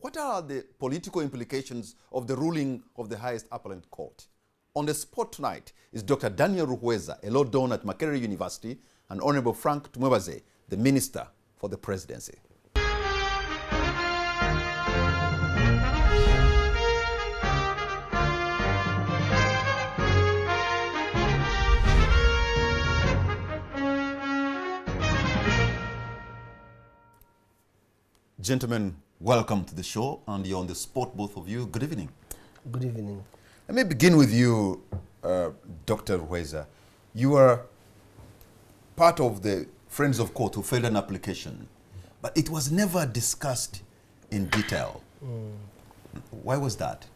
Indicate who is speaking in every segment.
Speaker 1: What are the political implications of the ruling of the highest appellate court? On the spot tonight is Dr. Daniel Rhuweza, a law don at Makerere Univesity, and Honorable Frank Tumwebaze, the Minister for the Presidency. Gentlemen, welcome to the show, and you're on the spot, both of you. Good evening.
Speaker 2: Good evening.
Speaker 1: Let me begin with you, Dr. Rhuweza. You are part of the Friends of Court who filed an application, but it was never discussed in detail. Why was that?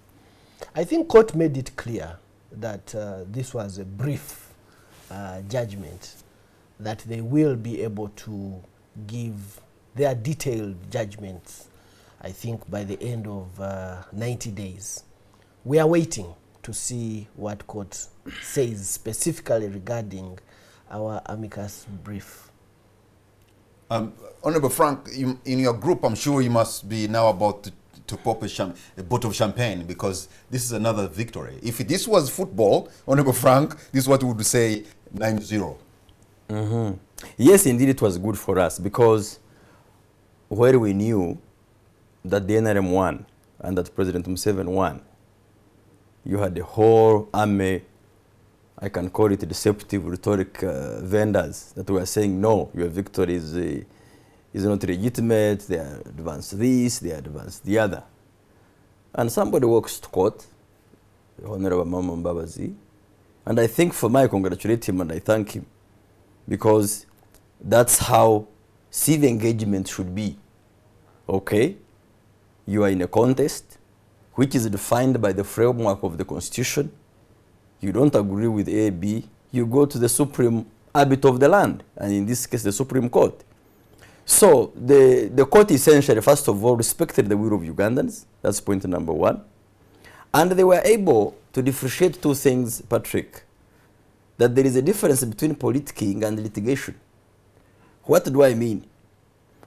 Speaker 2: I think court made it clear that this was a brief judgment, that they will be able to give their detailed judgments, I think, by the end of 90 days. We are waiting to see what court says specifically regarding our amicus brief.
Speaker 1: Honorable Frank, in your group, I'm sure you must be now about to pop a bottle of champagne, because this is another victory. If this was football, Honorable Frank, this is what we would say 9-0.
Speaker 3: Yes, indeed, it was good for us, because where we knew that the NRM won and that President Museveni won, you had the whole army, I can call it deceptive rhetoric vendors that were saying, no, your victory is not legitimate, they advanced this, they advanced the other. And somebody walks to court, the Honorable Mbabazi, and I think for me, I congratulate him and I thank him, because that's how civic engagement should be. Okay, you are in a contest which is defined by the framework of the Constitution. You don't agree with A, B, you go to the supreme arbiter of the land, and in this case, the Supreme Court. So the court essentially, first of all, respected the will of Ugandans. That's point number one. And they were able to differentiate two things, Patrick, that there is a difference between politicking and litigation. What do I mean?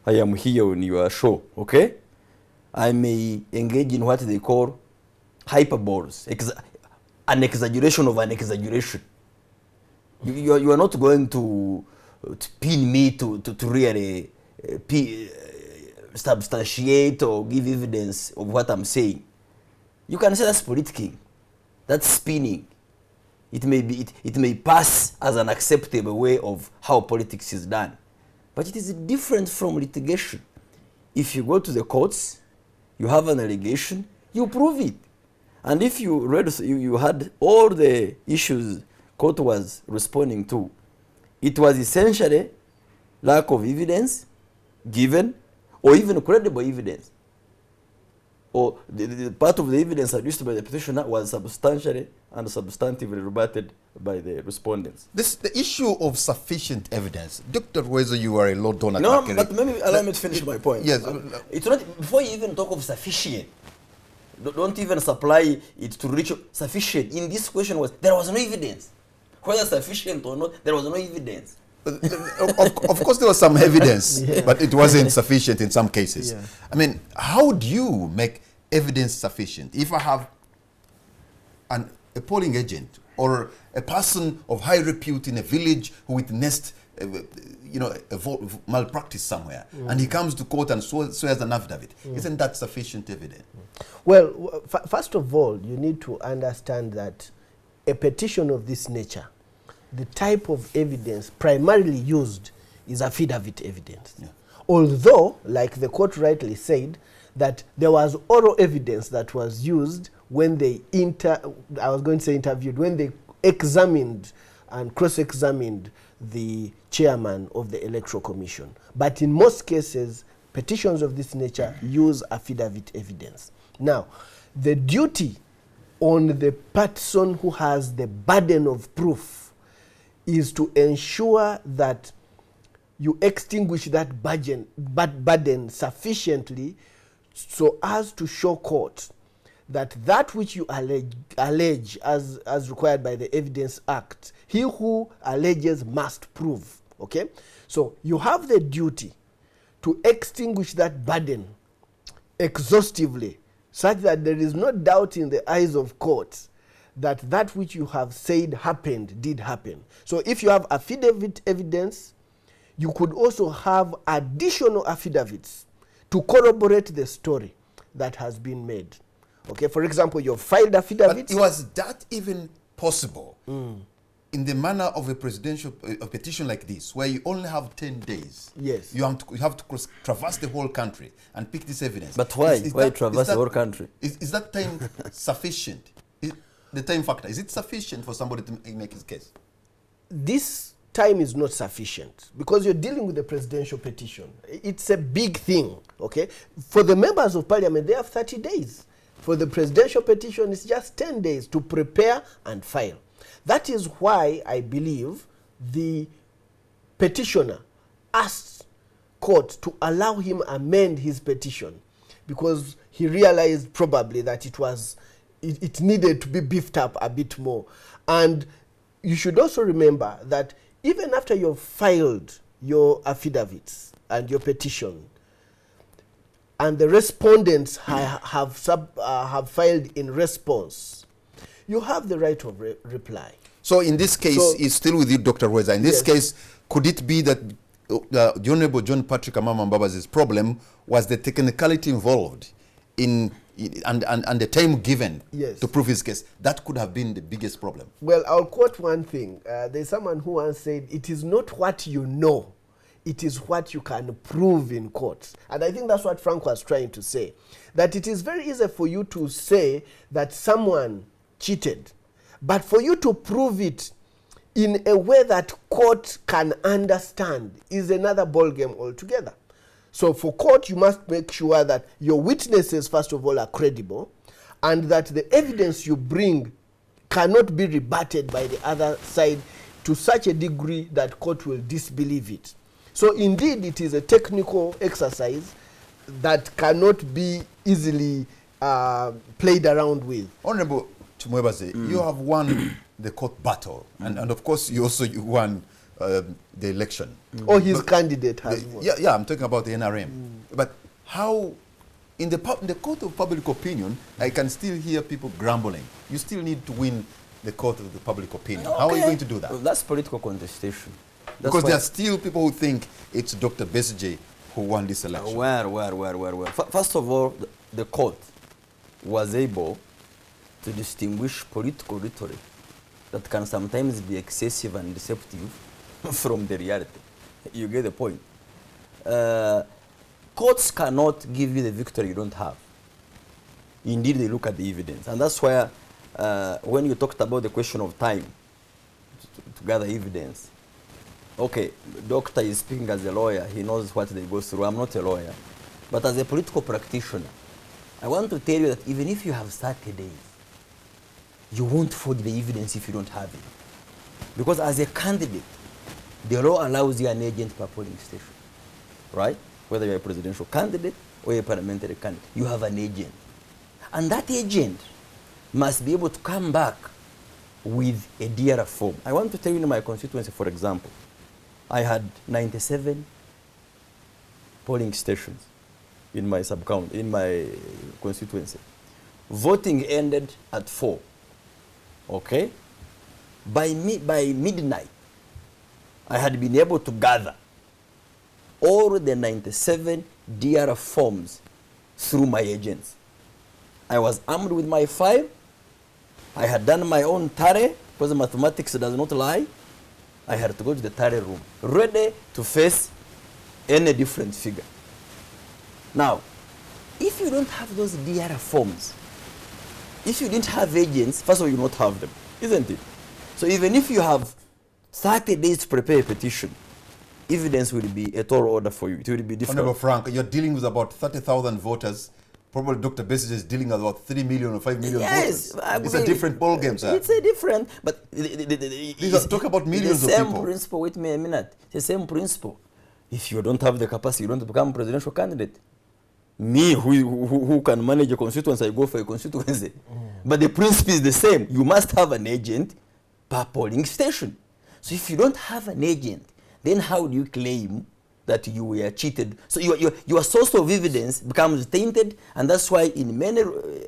Speaker 3: I am here on your show, okay? I may engage in what they call hyperboles, an exaggeration of an exaggeration. You are not going to pin me to really substantiate or give evidence of what I'm saying. You can say that's politicking, that's spinning. It may pass as an acceptable way of how politics is done. But it is different from litigation. If you go to the courts, you have an allegation, you prove it. And if you read, you had all the issues court was responding to, it was essentially lack of evidence given, or even credible evidence. Or the part of the evidence adduced by the petitioner was substantially and substantively rebutted by the respondents.
Speaker 1: The issue of sufficient evidence. Dr. Rhuweza, you are a law don at
Speaker 3: No,
Speaker 1: Makerere.
Speaker 3: but maybe allow me to finish my point.
Speaker 1: Yes.
Speaker 3: It's not, before you even talk of sufficient, don't even supply it to reach sufficient. In this question there was no evidence. Whether sufficient or not, there was no evidence.
Speaker 1: Of course, there was some evidence, but it wasn't sufficient in some cases.
Speaker 2: Yeah.
Speaker 1: I mean, how do you make evidence sufficient? If I have a polling agent or a person of high repute in a village who witnessed, malpractice somewhere, and he comes to court and swears an affidavit, isn't that sufficient evidence?
Speaker 2: Well, first of all, you need to understand that a petition of this nature, the type of evidence primarily used is affidavit evidence. Yeah. Although, like the court rightly said, that there was oral evidence that was used when they interviewed, when they examined and cross-examined the chairman of the Electoral Commission. But in most cases, petitions of this nature use affidavit evidence. Now, the duty on the person who has the burden of proof is to ensure that you extinguish that burden sufficiently so as to show court that which you allege as required by the Evidence Act, he who alleges must prove. Okay? So you have the duty to extinguish that burden exhaustively, such that there is no doubt in the eyes of courts that that which you have said happened did happen. So if you have affidavit evidence, you could also have additional affidavits to corroborate the story that has been made. Okay, for example, you filed affidavits.
Speaker 1: But was that even possible in the manner of a presidential petition like this, where you only have 10 days?
Speaker 2: Yes.
Speaker 1: You have to traverse the whole country and pick this evidence.
Speaker 3: But why? Why traverse the whole country?
Speaker 1: Is that time sufficient? The time factor, is it sufficient for somebody to make his case?
Speaker 2: This time is not sufficient because you're dealing with a presidential petition. It's a big thing, okay? For the members of parliament, they have 30 days. For the presidential petition, it's just 10 days to prepare and file. That is why I believe the petitioner asked court to allow him amend his petition because he realized probably that it needed to be beefed up a bit more. And you should also remember that even after you've filed your affidavits and your petition, and the respondents have filed in response, you have the right of reply.
Speaker 1: So in this case, it's still with you, Dr. Rhuweza. In this case, could it be that the Honorable John Patrick Amama Mbabazi's problem was the technicality involved and the time given to prove his case? That could have been the biggest problem.
Speaker 2: Well, I'll quote one thing. There's someone who once said, it is not what you know, it is what you can prove in court. And I think that's what Frank was trying to say. That it is very easy for you to say that someone cheated, but for you to prove it in a way that court can understand is another ballgame altogether. So for court, you must make sure that your witnesses, first of all, are credible, and that the evidence you bring cannot be rebutted by the other side to such a degree that court will disbelieve it. So indeed, it is a technical exercise that cannot be easily played around with.
Speaker 1: Honorable Tumwebaze, you have won the court battle, and of course you won the election.
Speaker 2: Or his candidate has won.
Speaker 1: Yeah, I'm talking about the NRM. But how, in the court of public opinion, I can still hear people grumbling. You still need to win the court of the public opinion. Okay. How are you going to do that?
Speaker 3: Well, that's political contestation.
Speaker 1: Because there are still people who think it's Dr. Besigye who won this election.
Speaker 3: Where? First of all, the court was able to distinguish political rhetoric that can sometimes be excessive and deceptive from the reality. You get the point. Courts cannot give you the victory you don't have. Indeed, they look at the evidence. And that's why when you talked about the question of time to gather evidence, okay, doctor is speaking as a lawyer. He knows what they go through. I'm not a lawyer. But as a political practitioner, I want to tell you that even if you have 30 days, you won't forge the evidence if you don't have it. Because as a candidate, the law allows you an agent per polling station, right? Whether you're a presidential candidate or a parliamentary candidate, you have an agent. And that agent must be able to come back with a DRF form. I want to tell you in my constituency, for example, I had 97 polling stations in my sub-count, in my constituency. Voting ended at 4. Okay? By midnight, I had been able to gather all the 97 DRF forms through my agents. I was armed with my file. I had done my own tally, because mathematics does not lie. I had to go to the tally room, ready to face any different figure. Now, if you don't have those DRF forms, if you didn't have agents, first of all, you don't have them, isn't it? So even if you have 30 days to prepare a petition, evidence will be a tall order for you. It will be different.
Speaker 1: Honorable Frank, you're dealing with about 30,000 voters. Probably Dr. Besigye is dealing with about 3 million or 5 million voters. It's a different ballgame, sir.
Speaker 3: It's a different, but
Speaker 1: talk about millions of people.
Speaker 3: The same principle, wait me a minute. It's the same principle. If you don't have the capacity, you don't become a presidential candidate. Me, who can manage a constituency, I go for a constituency. But the principle is the same. You must have an agent per polling station. So if you don't have an agent, then how do you claim that you were cheated. So your source of evidence becomes tainted, and that's why in many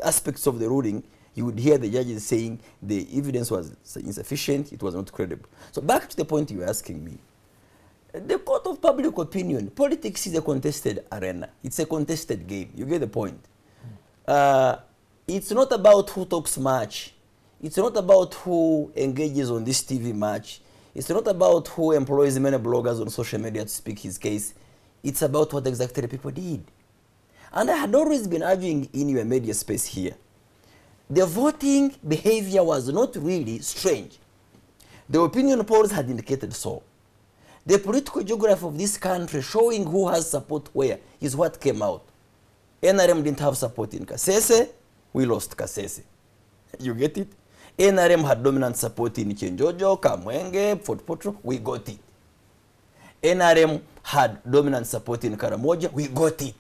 Speaker 3: aspects of the ruling, you would hear the judges saying the evidence was insufficient, it was not credible. So back to the point you were asking me. The court of public opinion, politics is a contested arena. It's a contested game. You get the point. It's not about who talks much. It's not about who engages on this TV match. It's not about who employs many bloggers on social media to speak his case. It's about what exactly the people did. And I had always been arguing in your media space here. The voting behavior was not really strange. The opinion polls had indicated so. The political geography of this country showing who has support where is what came out. NRM didn't have support in Kasese, we lost Kasese. You get it? NRM had dominant support in Chenjojo, Kamwenge, Fort Potro, we got it. NRM had dominant support in Karamoja, we got it.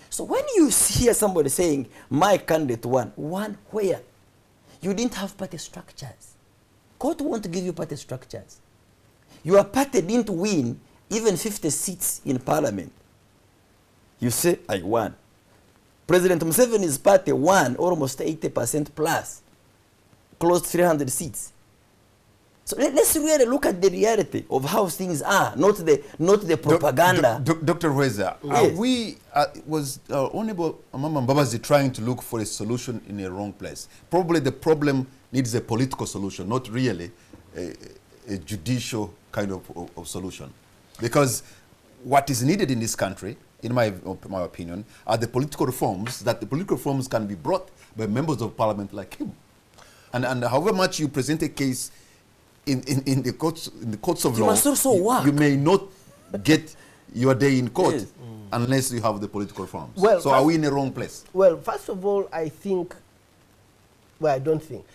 Speaker 3: So when you hear somebody saying, my candidate won where? You didn't have party structures. Court won't give you party structures. Your party didn't win even 50 seats in parliament. You say, I won. President Museveni's party won almost 80% plus, close to 300 seats. So let's really look at the reality of how things are, not the propaganda.
Speaker 1: Dr. Rhuweza,
Speaker 3: Yes.
Speaker 1: was Honorable Mbabazi trying to look for a solution in a wrong place? Probably the problem needs a political solution, not really a judicial kind of solution. Because what is needed in this country, in my opinion, are the political reforms, that the political reforms can be brought by members of parliament like him. And however much you present a case in the courts of law,
Speaker 3: must also work.
Speaker 1: You may not get your day in court unless you have the political reforms.
Speaker 2: Well,
Speaker 1: so are we in the wrong place?
Speaker 2: Well, first of all, I think, well, I don't think,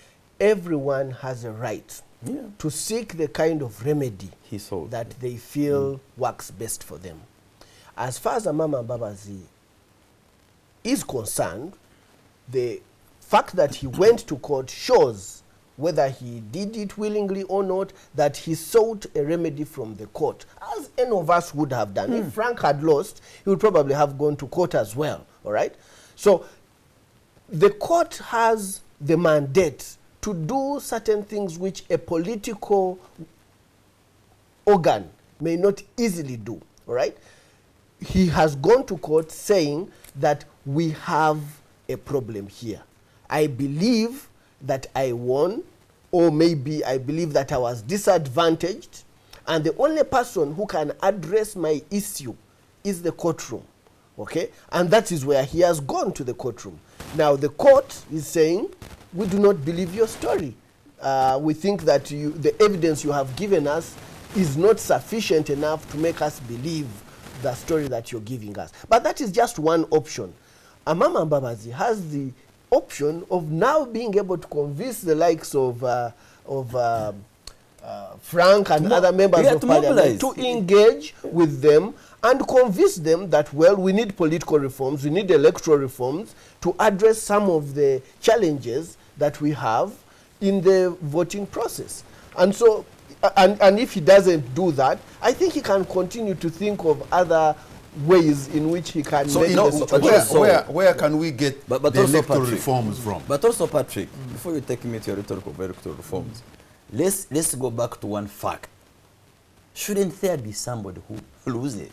Speaker 2: everyone has a right to seek the kind of remedy that they feel works best for them. As far as Mbabazi is concerned, the fact that he went to court shows, whether he did it willingly or not, that he sought a remedy from the court, as any of us would have done. If Frank had lost, he would probably have gone to court as well, all right? So the court has the mandate to do certain things which a political organ may not easily do, all right? He has gone to court saying that we have a problem here. I believe that I won, or maybe I believe that I was disadvantaged, and the only person who can address my issue is the courtroom, okay? And that is where he has gone to the courtroom. Now the court is saying, we do not believe your story. We think that the evidence you have given us is not sufficient enough to make us believe the story that you're giving us. But that is just one option. Mbabazi has the option of now being able to convince the likes of Frank and other members of parliament to engage with them and convince them that, well, we need political reforms, we need electoral reforms to address some of the challenges that we have in the voting process. And so, and if he doesn't do that, I think he can continue to think of other ways in which he can
Speaker 1: so
Speaker 2: make the situation.
Speaker 1: Where can we get the electoral reforms from?
Speaker 3: But also, Patrick, before you take me to your rhetoric of electoral reforms, let's go back to one fact. Shouldn't there be somebody who loses?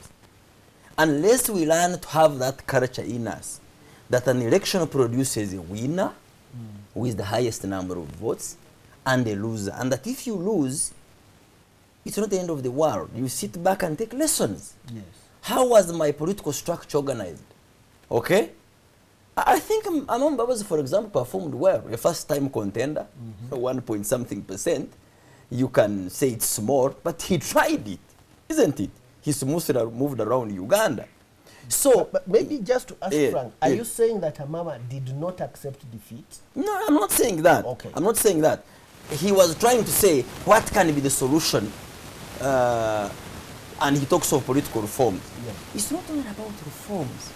Speaker 3: Unless we learn to have that culture in us, that an election produces a winner with the highest number of votes and a loser, and that if you lose, it's not the end of the world. You sit back and take lessons.
Speaker 2: Yes.
Speaker 3: How was my political structure organized? Okay? I think Mbabazi, for example, performed well. A first-time contender, 1 point something percent. You can say it's small, but he tried it, isn't it? He's moved around Uganda. So,
Speaker 2: but maybe just to ask Frank, are you saying that Amama did not accept defeat?
Speaker 3: No, I'm not saying that.
Speaker 2: Okay.
Speaker 3: I'm not saying that. He was trying to say, what can be the solution? And he talks of political reforms.
Speaker 2: Yeah.
Speaker 3: It's not only about reforms.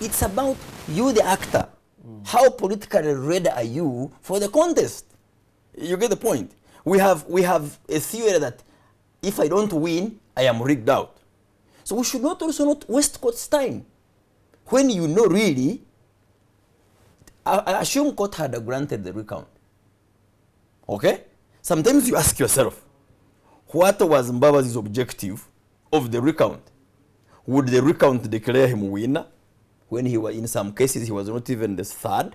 Speaker 3: It's about you, the actor. How politically ready are you for the contest? You get the point? We have a theory that if I don't win, I am rigged out. So we should not also not waste court's time. When you know really, I assume court had granted the recount. Okay? Sometimes you ask yourself, what was Mbabazi's objective of the recount? Would the recount declare him winner? When he was, in some cases, he was not even the third.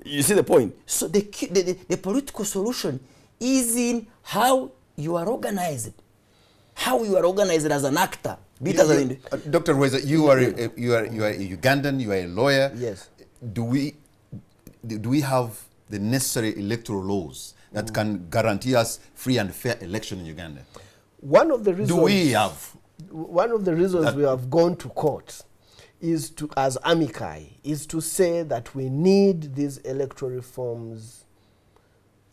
Speaker 3: You see the point? So the political solution is in how you are organized. How you are organized as an actor.
Speaker 1: Dr. Rhuweza, you are a Ugandan, you are a lawyer.
Speaker 2: Yes.
Speaker 1: Do we have the necessary electoral laws that can guarantee us free and fair election in Uganda?
Speaker 2: One of the reasons
Speaker 1: do we have?
Speaker 2: One of the reasons we have gone to court is to, as amici, is to say that we need these electoral reforms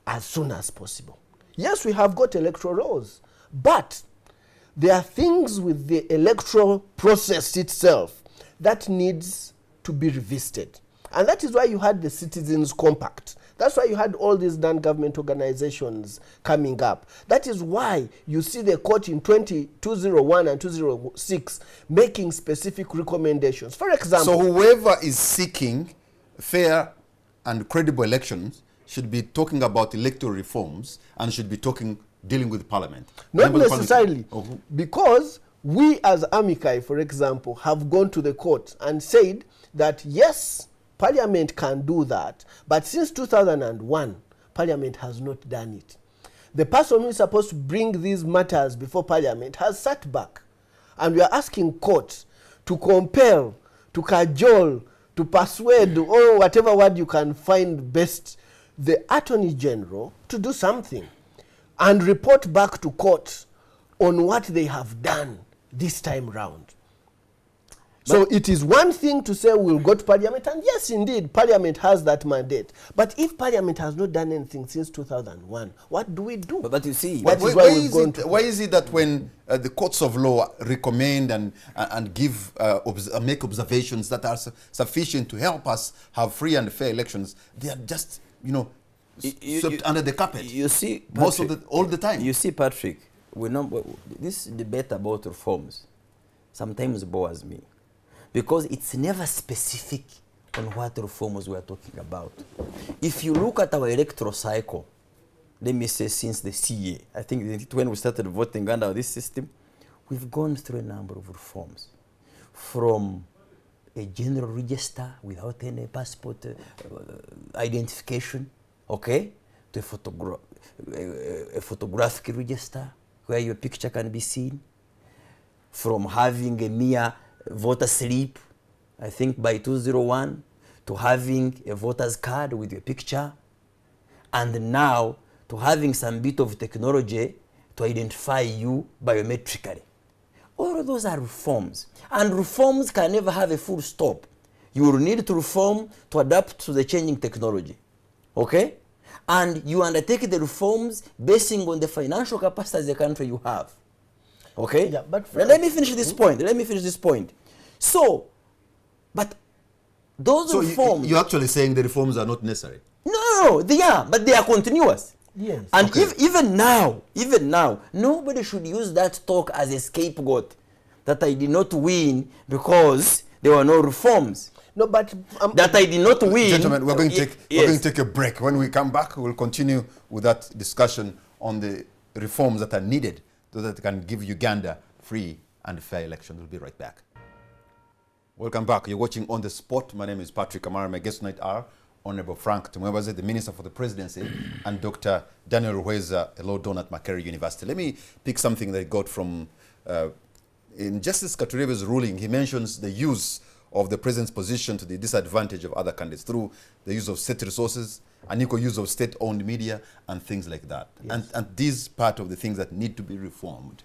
Speaker 2: as soon as possible. Yes, we have got electoral laws, but there are things with the electoral process itself that needs to be revisited. And that is why you had the Citizens Compact. That's why you had all these non-government organizations coming up. That is why you see the court in 201 and 206 making specific recommendations. For example...
Speaker 1: So whoever is seeking fair and credible elections should be talking about electoral reforms and should be dealing with Parliament.
Speaker 2: Not necessarily, because we as amici, for example, have gone to the court and said that yes, Parliament can do that, but since 2001, Parliament has not done it. The person who is supposed to bring these matters before Parliament has sat back, and we are asking court to compel, to cajole, to persuade, or whatever word you can find best, the Attorney General to do something and report back to court on what they have done this time round. So it is one thing to say we'll go to Parliament, and yes, indeed, Parliament has that mandate. But if Parliament has not done anything since 2001, what do we do?
Speaker 3: But you see,
Speaker 1: why is it that when the courts of law recommend and give make observations that are sufficient to help us have free and fair elections, they are just swept under the carpet? You see, Patrick, all the time.
Speaker 3: You see, Patrick, this debate about reforms sometimes bores me, because it's never specific on what reforms we are talking about. If you look at our electoral cycle, let me say since the CA, I think when we started voting under this system, we've gone through a number of reforms. From a general register without any passport identification, okay, to a photographic register where your picture can be seen, from having a mere voter slip, I think by 201, to having a voter's card with your picture, and now to having some bit of technology to identify you biometrically. All of those are reforms, and reforms can never have a full stop. You will need to reform to adapt to the changing technology, okay? And you undertake the reforms basing on the financial capacity as the country you have. Okay?
Speaker 2: Yeah, but
Speaker 3: let me finish this point. So, but those reforms...
Speaker 1: You're actually saying the reforms are not necessary?
Speaker 3: No, they are, but they are continuous.
Speaker 2: Yes.
Speaker 3: And even now, nobody should use that talk as a scapegoat that I did not win because there were no reforms.
Speaker 2: No, but...
Speaker 3: that I did not win...
Speaker 1: Gentlemen, we're going to take a break. When we come back, we'll continue with that discussion on the reforms that are needed so that can give Uganda free and fair elections. We'll be right back. Welcome back. You're watching On The Spot. My name is Patrick Amara. My guests tonight are Honorable Frank Tumwebaze, the Minister for the Presidency, and Dr. Daniel Rhuweza, a law donor at Makerere Univesity. Let me pick something that I got from... in Justice Katurebe's ruling, he mentions the use of the president's position to the disadvantage of other candidates through the use of state resources, unequal use of state-owned media, and things like that. Yes. And these part of the things that need to be reformed.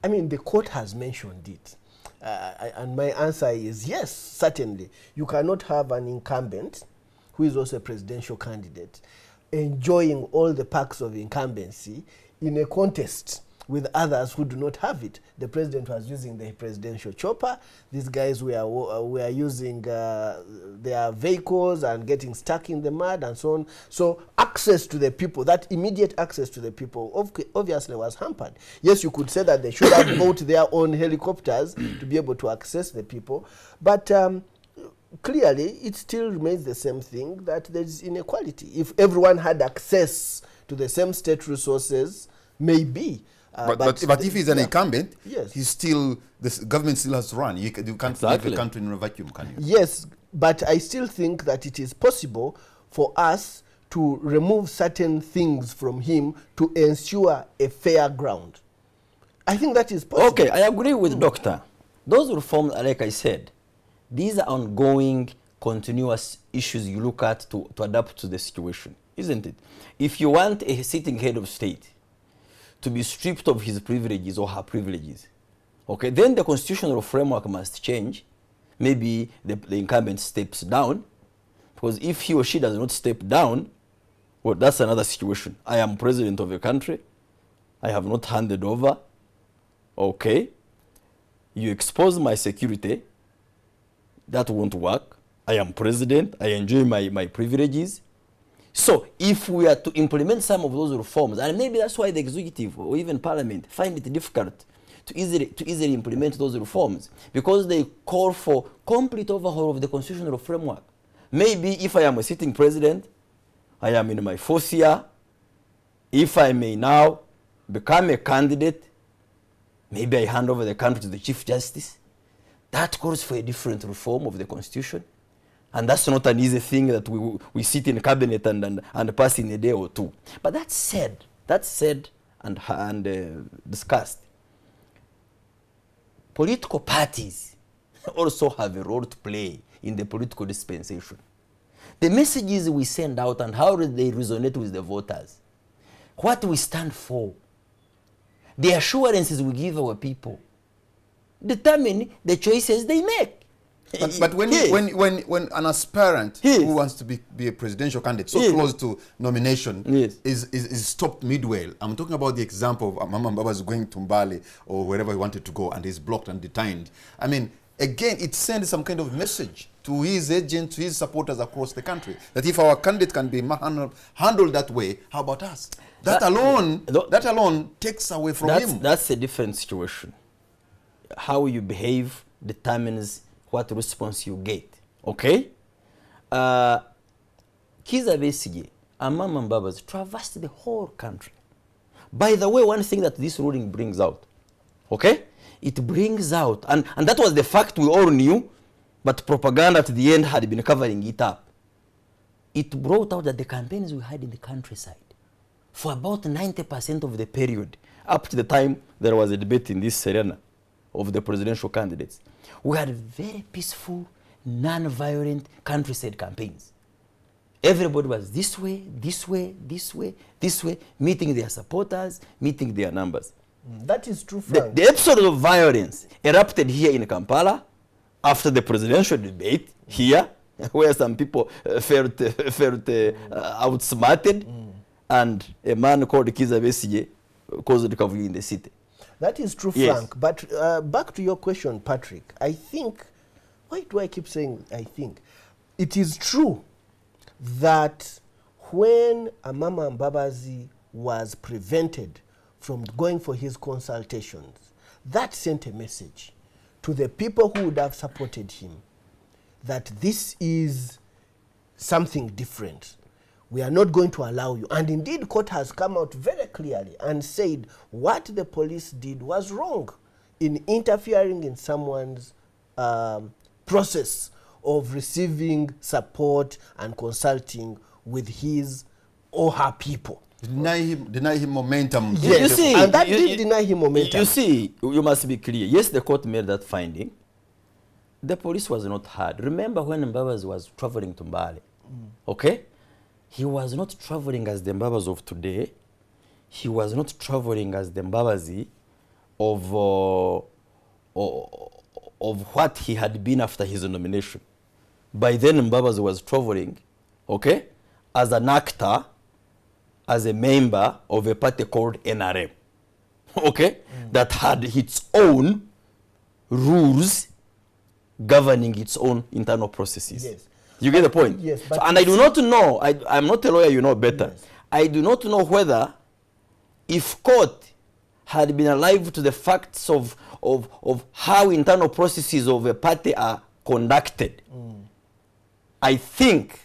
Speaker 2: I mean, the court has mentioned it. And my answer is yes, certainly. You cannot have an incumbent who is also a presidential candidate enjoying all the perks of incumbency in a contest with others who do not have it. The president was using the presidential chopper. These guys were using their vehicles and getting stuck in the mud and so on. So access to the people, that immediate access to the people, obviously was hampered. Yes, you could say that they should have bought their own helicopters to be able to access the people, but clearly it still remains the same thing, that there is inequality. If everyone had access to the same state resources, maybe.
Speaker 1: But if he's an incumbent,
Speaker 2: yes,
Speaker 1: he's still, the government still has to run. You can't leave the country in a vacuum, can you?
Speaker 2: Yes, but I still think that it is possible for us to remove certain things from him to ensure a fair ground. I think that is possible.
Speaker 3: Okay, I agree with Doctor. Those reforms, like I said, these are ongoing, continuous issues you look at to adapt to the situation, isn't it? If you want a sitting head of state to be stripped of his privileges or her privileges, okay, then the constitutional framework must change. Maybe the incumbent steps down, because if he or she does not step down, well, that's another situation. I am president of a country. I have not handed over. Okay. You expose my security. That won't work. I am president. I enjoy my privileges. So if we are to implement some of those reforms, and maybe that's why the executive or even parliament find it difficult to easily implement those reforms, because they call for complete overhaul of the constitutional framework. Maybe if I am a sitting president, I am in my 4th year, if I may now become a candidate, maybe I hand over the country to the Chief Justice. That calls for a different reform of the Constitution. And that's not an easy thing that we sit in cabinet and pass in a day or two. But that's said and discussed. Political parties also have a role to play in the political dispensation. The messages we send out and how they resonate with the voters, what we stand for, the assurances we give our people, determine the choices they make.
Speaker 1: But when,
Speaker 3: yes,
Speaker 1: when an aspirant
Speaker 3: yes,
Speaker 1: who wants to be a presidential candidate, so
Speaker 3: yes,
Speaker 1: close to nomination,
Speaker 3: yes,
Speaker 1: is stopped midway. I'm talking about the example of Mbabazi going to Mbale or wherever he wanted to go, and he's blocked and detained. I mean, again, it sends some kind of message to his agents, to his supporters across the country, that if our candidate can be handled that way, how about us? That alone takes away from him.
Speaker 3: That's a different situation. How you behave determines what response you get. Okay? Kiza Besigye and Mama Mbabazi traversed the whole country. By the way, one thing that this ruling brings out, okay? It brings out, and that was the fact we all knew, but propaganda at the end had been covering it up. It brought out that the campaigns we had in the countryside, for about 90% of the period, up to the time there was a debate in this arena of the presidential candidates, we had very peaceful, non-violent countryside campaigns. Everybody was this way, this way, this way, this way, meeting their supporters, meeting their numbers.
Speaker 2: That is true, Frank.
Speaker 3: The episode of violence erupted here in Kampala after the presidential debate here, where some people felt outsmarted, and a man called Kiza Besigye caused recovery in the city.
Speaker 2: That is true,
Speaker 3: yes,
Speaker 2: Frank. But back to your question, Patrick, I think, why do I keep saying I think? It is true that when Mama Mbabazi was prevented from going for his consultations, that sent a message to the people who would have supported him that this is something different. We are not going to allow you. And indeed, court has come out very clearly and said what the police did was wrong in interfering in someone's process of receiving support and consulting with his or her people.
Speaker 1: Deny him momentum.
Speaker 2: Yes,
Speaker 3: you see,
Speaker 2: and that did deny him momentum.
Speaker 3: You see, you must be clear. Yes, the court made that finding. The police was not heard. Remember when Mbabazi was traveling to Mbale, okay? He was not traveling as the Mbabazi of today. He was not traveling as the Mbabazi of what he had been after his nomination. By then, Mbabazi was traveling, okay, as an actor, as a member of a party called NRM. okay, that had its own rules governing its own internal processes.
Speaker 2: Yes.
Speaker 3: You get the point?
Speaker 2: Yes.
Speaker 3: So, and I do not know, I'm not a lawyer, you know better.
Speaker 2: Yes.
Speaker 3: I do not know whether if court had been alive to the facts of how internal processes of a party are conducted, I think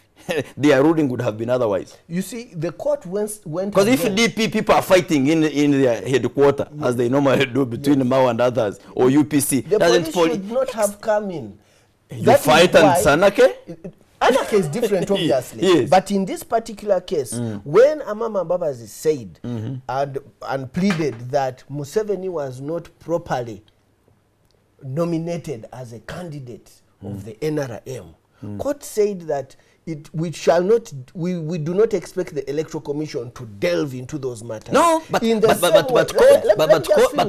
Speaker 3: their ruling would have been otherwise.
Speaker 2: You see, the court went
Speaker 3: because if DP people are fighting in their headquarters, as they normally do between Mao and others, or UPC,
Speaker 2: the police should not have come in.
Speaker 3: You fight and Sanake?
Speaker 2: Anake is different, obviously.
Speaker 3: Yes.
Speaker 2: But in this particular case, when Mbabazi said and pleaded that Museveni was not properly nominated as a candidate of the NRM, court said that we do not expect the Electoral Commission to delve into those matters.
Speaker 3: No, but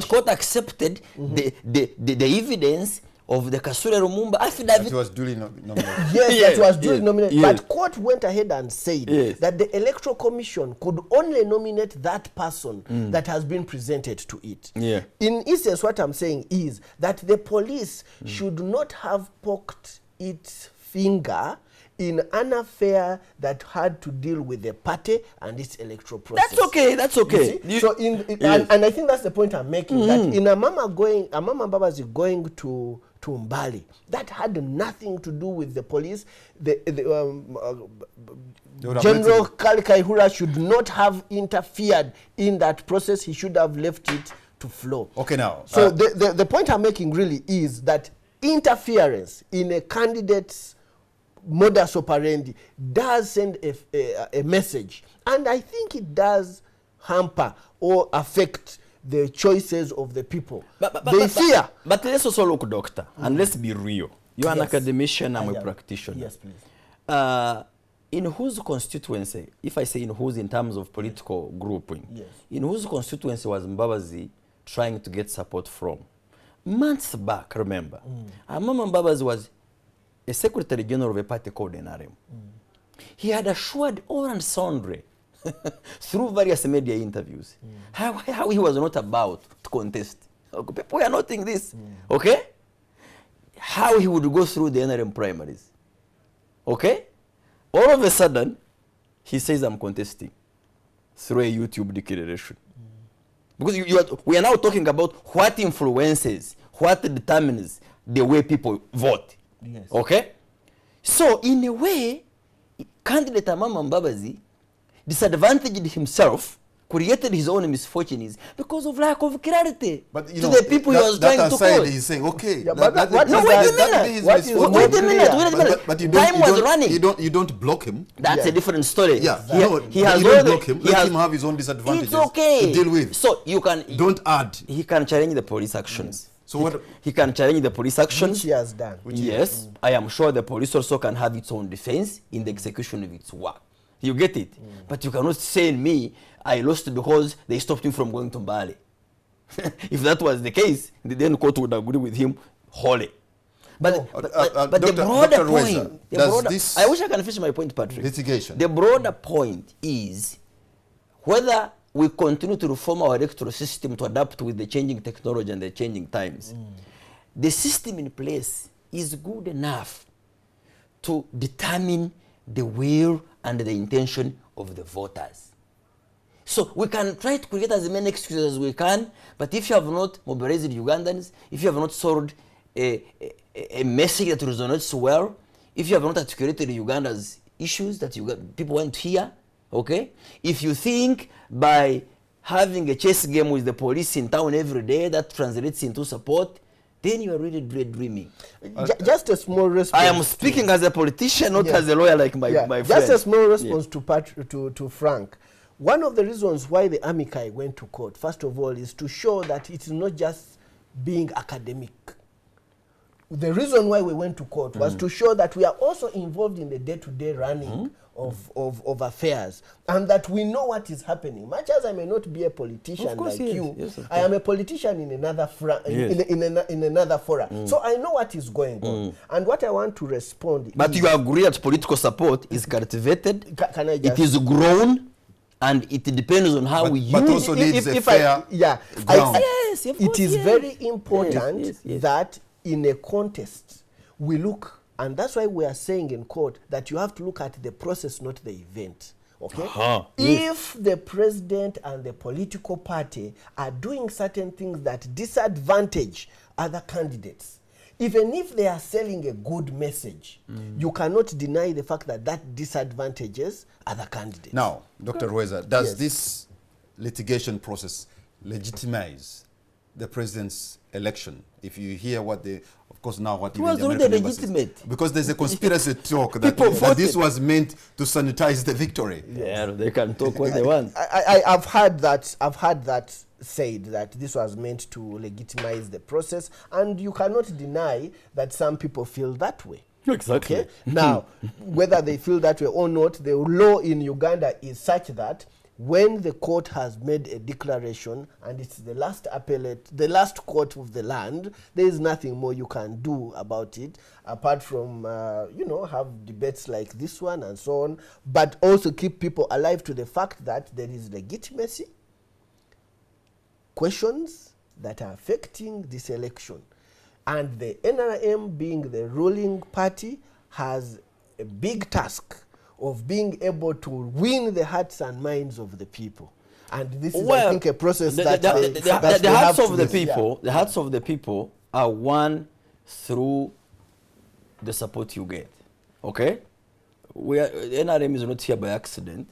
Speaker 3: court accepted the evidence of the Kasule Lumumba affidavit.
Speaker 1: That was duly nominated.
Speaker 2: Yes, that was duly nominated.
Speaker 3: Yes.
Speaker 2: But court went ahead and said that the Electoral Commission could only nominate that person that has been presented to it.
Speaker 3: Yeah.
Speaker 2: In essence, what I'm saying is that the police should not have poked its finger in an affair that had to deal with the party and its electoral process.
Speaker 3: That's okay, that's okay.
Speaker 2: So and I think that's the point I'm making, that in Mbabazi going to Mbali, that had nothing to do with the police. General Kali Kaihura should not have interfered in that process. He should have left it to flow.
Speaker 1: Okay, now.
Speaker 2: So the point I'm making really is that interference in a candidate's modus operandi does send a message, and I think it does hamper or affect the choices of the people. But fear.
Speaker 3: But let's also look, doctor, and let's be real. You're an academician, I'm a practitioner.
Speaker 2: Yes, please.
Speaker 3: In whose constituency, if I say in whose in terms of political grouping, in whose constituency was Mbabazi trying to get support from? Months back, remember, Mbabazi was a secretary general of a party called NRM. He had assured all and sundry through various media interviews how he was not about to contest. Okay, people are noting this. Okay? How he would go through the NRM primaries. Okay? All of a sudden, he says, I'm contesting through a YouTube declaration. Because we are now talking about what influences, what determines the way people vote.
Speaker 2: Yes.
Speaker 3: Okay? So, in a way, candidate Mbabazi disadvantaged himself, created his own misfortunes because of lack of clarity
Speaker 1: but,
Speaker 3: to the people he was trying to call.
Speaker 1: He's saying, okay,
Speaker 2: wait a
Speaker 1: minute.
Speaker 3: Time was running.
Speaker 1: You don't block him.
Speaker 3: That's a different story.
Speaker 1: Yeah,
Speaker 3: he has
Speaker 1: you don't block him. Let him have his own disadvantages
Speaker 3: to
Speaker 1: deal with.
Speaker 3: So you can
Speaker 1: don't add.
Speaker 3: He can challenge the police actions.
Speaker 1: So what
Speaker 3: he can challenge the police actions.
Speaker 2: Which he has done.
Speaker 3: Yes, I am sure the police also can have its own defense in the execution of its work. You get it? But you cannot say in me, I lost because they stopped him from going to Mbale. If that was the case, then the court would agree with him wholly. But the broader point, I wish I can finish my point, Patrick.
Speaker 1: Litigation.
Speaker 3: The broader point is whether we continue to reform our electoral system to adapt with the changing technology and the changing times. The system in place is good enough to determine the will and the intention of the voters. So we can try to create as many excuses as we can, but if you have not mobilized Ugandans, if you have not solved a message that resonates well, if you have not articulated Uganda's issues that people want to hear, okay? If you think by having a chess game with the police in town every day that translates into support, then you are really dreaming.
Speaker 2: Just a small response.
Speaker 3: I am speaking as a politician, not as a lawyer like my friend.
Speaker 2: Just a small response to Frank. One of the reasons why the amici went to court, first of all, is to show that it is not just being academic. The reason why we went to court was to show that we are also involved in the day-to-day running of affairs, and that we know what is happening. Much as I may not be a politician like you, I am a politician in another in another forum. So I know what is going on. And what I want to respond
Speaker 3: But you agree that political support is cultivated,
Speaker 2: can I just,
Speaker 3: it is grown, And it depends on how we use
Speaker 1: but also
Speaker 3: it.
Speaker 1: needs a fair ground.
Speaker 3: Yes, of course,
Speaker 2: it is
Speaker 3: yes.
Speaker 2: very important
Speaker 3: Yes.
Speaker 2: that in a contest we look, and that's why we are saying in court that you have to look at the process, not the event. Okay? If the president and the political party are doing certain things that disadvantage other candidates, even if they are selling a good message, you cannot deny the fact that that disadvantages other candidates.
Speaker 1: Now, Dr. Rhuweza, does
Speaker 2: Yes.
Speaker 1: this litigation process legitimize the president's election? If you hear what the, of course now what
Speaker 3: It was already legitimate.
Speaker 1: because there's a conspiracy talk that,
Speaker 3: People
Speaker 1: that this
Speaker 3: voted.
Speaker 1: was meant to sanitize the victory.
Speaker 3: Yeah, they can talk what they want.
Speaker 2: I've heard that said that this was meant to legitimize the process, and you cannot deny that some people feel that way.
Speaker 3: Exactly.
Speaker 2: Okay? Now, whether they feel that way or not, the law in Uganda is such that when the court has made a declaration and it's the last appellate, the last court of the land, there is nothing more you can do about it apart from, have debates like this one and so on, but also keep people alive to the fact that there is legitimacy, questions that are affecting this election. And the NRM, being the ruling party, has a big task of being able to win the hearts and minds of the people. And this is, I think, a process
Speaker 3: the
Speaker 2: hearts
Speaker 3: of the people, the hearts of the people are won through the support you get. Okay? The NRM is not here by accident.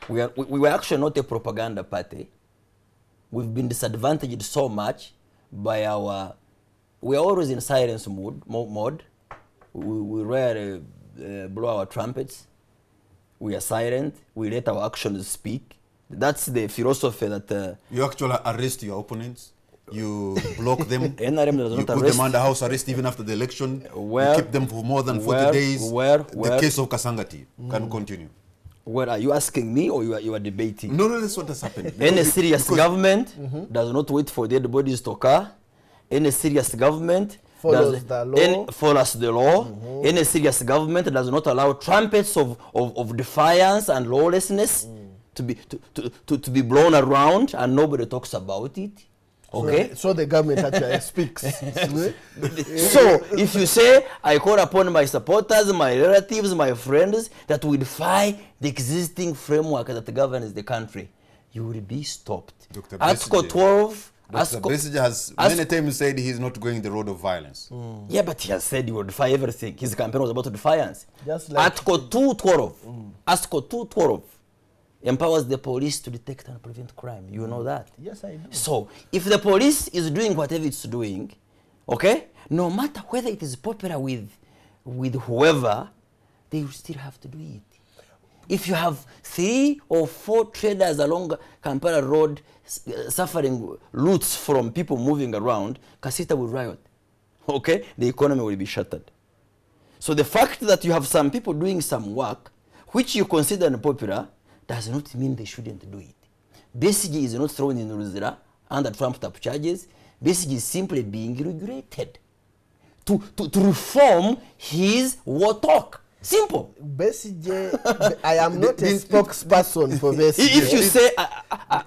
Speaker 3: We were actually not a propaganda party. We've been disadvantaged so much by our... We are always in silence mode. We rarely blow our trumpets. We are silent. We let our actions speak. That's the philosophy that...
Speaker 1: You actually arrest your opponents. You block them.
Speaker 3: NRM does
Speaker 1: you
Speaker 3: not
Speaker 1: put
Speaker 3: arrest.
Speaker 1: them under house arrest even after the election.
Speaker 3: Where-
Speaker 1: you keep them for more than 40
Speaker 3: where-
Speaker 1: days.
Speaker 3: where-
Speaker 1: The case of Kasangati can continue.
Speaker 3: Well, are you asking me or you are debating?
Speaker 1: No, that's what has happened.
Speaker 3: Any serious
Speaker 1: Because-
Speaker 3: government does not wait for dead bodies to occur. Any serious government
Speaker 2: Follows the law.
Speaker 3: follows the law. Any serious government does not allow trumpets of defiance and lawlessness to be blown around and nobody talks about it. Okay?
Speaker 2: So the government actually speaks.
Speaker 3: So if you say, I call upon my supporters, my relatives, my friends, that will defy the existing framework that governs the country, you will be stopped.
Speaker 1: Dr.
Speaker 3: Article
Speaker 1: Besigye.
Speaker 3: 12.
Speaker 1: Dr. Besigye has many times said he's not going the road of violence.
Speaker 3: Yeah, but he has said he will defy everything. His campaign was about defiance.
Speaker 2: Just like-
Speaker 3: Article 212. Article 212 empowers the police to detect and prevent crime. You know that.
Speaker 2: Yes, I do.
Speaker 3: So, if the police is doing whatever it's doing, okay, no matter whether it is popular with whoever, they will still have to do it. If you have 3 or 4 traders along Kampala Road suffering loots from people moving around, Kasita will riot. Okay? The economy will be shattered. So the fact that you have some people doing some work, which you consider unpopular, does not mean they shouldn't do it. Besigye is not thrown in Rhuweza under trumped-up charges. Besigye is simply being regulated to reform his war talk. Simple.
Speaker 2: Besigye, I am not a spokesperson for Besigye.
Speaker 3: If you say,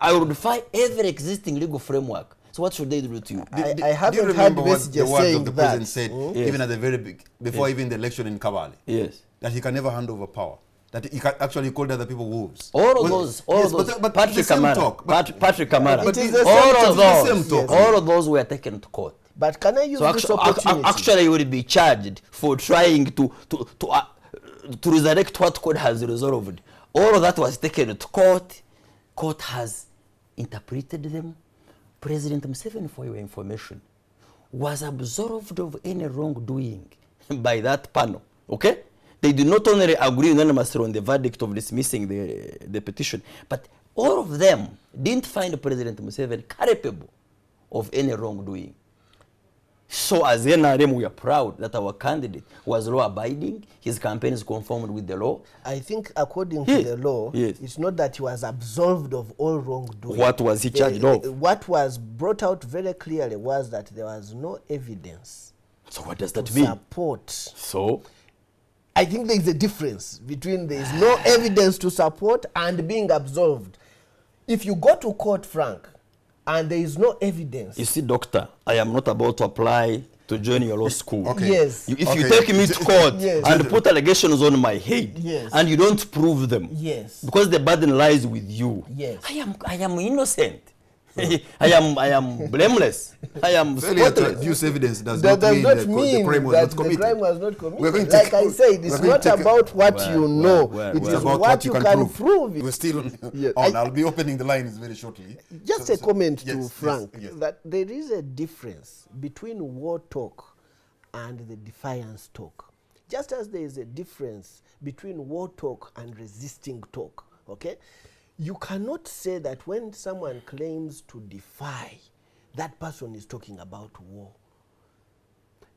Speaker 3: I will defy every existing legal framework, so what should they do to you?
Speaker 2: I
Speaker 1: Do you
Speaker 2: haven't heard
Speaker 1: remember what
Speaker 2: Besigye
Speaker 1: the words
Speaker 2: saying
Speaker 1: of the
Speaker 2: that.
Speaker 1: president said, even at the very before even the election in Kabale?
Speaker 3: Yes.
Speaker 1: That he can never hand over power. That he can actually call other people wolves.
Speaker 3: All of those,
Speaker 1: but
Speaker 3: Patrick
Speaker 1: the same
Speaker 3: Kamara,
Speaker 1: talk. But
Speaker 3: Patrick Kamara,
Speaker 2: It is the
Speaker 3: all
Speaker 2: same
Speaker 3: of
Speaker 2: talk.
Speaker 3: those,
Speaker 1: It's the same talk.
Speaker 3: all of those were taken to court.
Speaker 2: But can I use
Speaker 3: So
Speaker 2: this opportunity?
Speaker 3: actually, you will be charged for trying to resurrect what court has resolved. All of that was taken to court. Court has interpreted them. President Museveni, for your information, was absolved of any wrongdoing by that panel. Okay? They did not only agree unanimously on the verdict of dismissing the petition, but all of them didn't find President Museveni capable of any wrongdoing. So as NRM, we are proud that our candidate was law-abiding, his campaign is conformed with the law.
Speaker 2: I think according to the law,
Speaker 3: Yes.
Speaker 2: it's not that he was absolved of all wrongdoing.
Speaker 3: What was he charged of?
Speaker 2: What was brought out very clearly was that there was no evidence
Speaker 3: So what does that
Speaker 2: to
Speaker 3: mean?
Speaker 2: support.
Speaker 3: So,
Speaker 2: I think there is a difference between there is no evidence to support and being absolved. If you go to court, Frank, and there is no evidence.
Speaker 3: You see, doctor, I am not about to apply to join your law school.
Speaker 2: Okay. Yes.
Speaker 3: If you take me to court
Speaker 2: yes.
Speaker 3: and put allegations on my head,
Speaker 2: yes.
Speaker 3: and you don't prove them,
Speaker 2: yes.
Speaker 3: because the burden lies with you,
Speaker 2: yes.
Speaker 3: I am innocent. I am blameless. I am
Speaker 1: failure
Speaker 3: spotless.
Speaker 1: to produce evidence does
Speaker 2: that
Speaker 1: not
Speaker 2: does
Speaker 1: mean
Speaker 2: not
Speaker 1: the
Speaker 2: mean
Speaker 1: crime was
Speaker 2: that
Speaker 1: not committed.
Speaker 2: the crime was not committed.
Speaker 1: We're going to
Speaker 2: like I said, it's not about what you know.
Speaker 1: It's
Speaker 2: It is
Speaker 1: about
Speaker 2: what you can prove.
Speaker 1: We're still on.
Speaker 2: Yes.
Speaker 1: I'll be opening the lines very shortly.
Speaker 2: Just a comment to
Speaker 1: yes,
Speaker 2: Frank,
Speaker 1: yes.
Speaker 2: that there is a difference between war talk and the defiance talk. Just as there is a difference between war talk and resisting talk, okay? You cannot say that when someone claims to defy, that person is talking about war.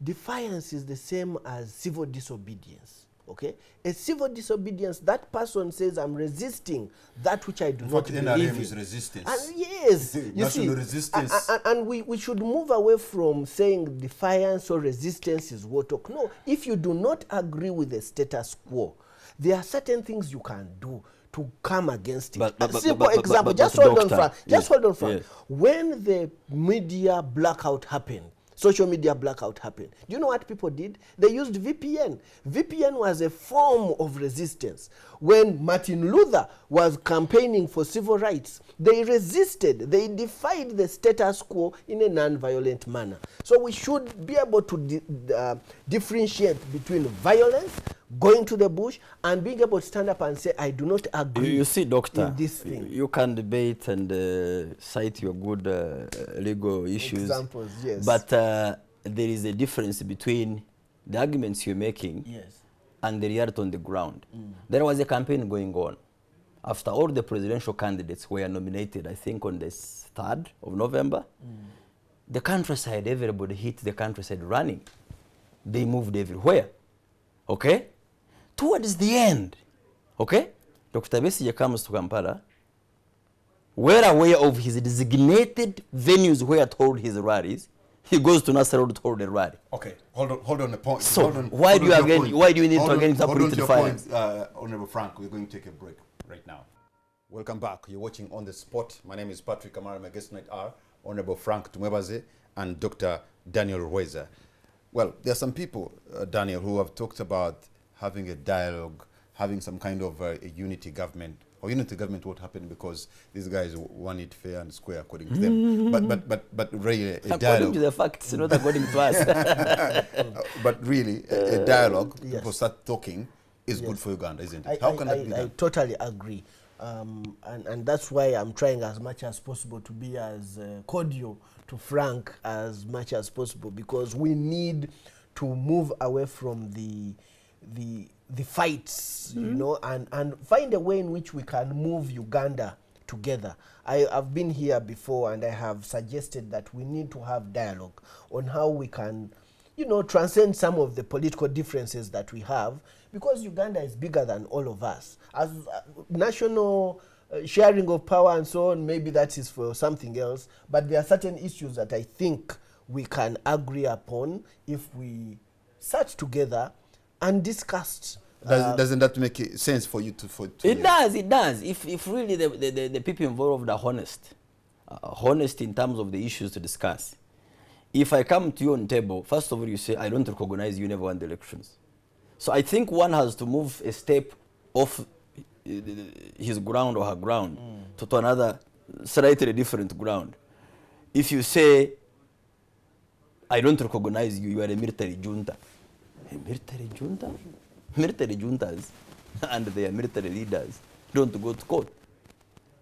Speaker 2: Defiance is the same as civil disobedience, okay? A civil disobedience, that person says, I'm resisting that which I do not believe in.
Speaker 1: Is resistance.
Speaker 2: And yes, you see,
Speaker 1: resistance.
Speaker 2: And we should move away from saying defiance or resistance is war talk. No, if you do not agree with the status quo, there are certain things you can do to come against it. Simple example, just hold on, Frank. Just hold on, Frank. When the media blackout happened, social media blackout happened, do you know what people did? They used VPN. VPN was a form of resistance. When Martin Luther was campaigning for civil rights, they resisted. They defied the status quo in a non-violent manner. So we should be able to differentiate between violence, going to the bush, and being able to stand up and say, I do not agree.
Speaker 3: You see, doctor,
Speaker 2: in this thing.
Speaker 3: You can debate and cite your good legal issues.
Speaker 2: Examples, yes.
Speaker 3: But there is a difference between the arguments you're making and the reality on the ground. There was a campaign going on. After all the presidential candidates were nominated, I think on the 3rd of November, the countryside, everybody hit the countryside running. They moved everywhere. Okay? Towards the end, okay, Dr. Besigye comes to Kampala, well aware of his designated venues where to hold his rallies. He goes to Nasser Road to hold a rally.
Speaker 1: Okay, hold on a point.
Speaker 3: So why do you need to again support the defiance?
Speaker 1: Honorable Frank, we're going to take a break right now. Welcome back. You're watching On the Spot. My name is Patrick Amara. My guest tonight are Honorable Frank Tumwebaze and Dr. Daniel Rhuweza. Well, there are some people, Daniel, who have talked about having a dialogue, having some kind of a unity government. Or unity government won't happen because these guys want it fair and square according to them. But really, a dialogue.
Speaker 3: According to the facts, not according to us.
Speaker 1: But really, a dialogue, people start talking, is good for Uganda, isn't it? How can that be done?
Speaker 2: I totally agree. And that's why I'm trying as much as possible to be as cordial to Frank as much as possible, because we need to move away from the fights, you know, and find a way in which we can move Uganda together. I've been here before and I have suggested that we need to have dialogue on how we can, you know, transcend some of the political differences that we have, because Uganda is bigger than all of us. As national sharing of power and so on, maybe that is for something else, but there are certain issues that I think we can agree upon if we sat together and discussed.
Speaker 1: Doesn't that make sense for you to
Speaker 3: It does. If really the people involved are honest in terms of the issues to discuss. If I come to you on table, first of all, you say, I don't recognize you never won the elections. So I think one has to move a step off his ground or her ground to another slightly different ground. If you say, I don't recognize you, you are a military junta. A military junta? Military juntas and their military leaders don't go to court.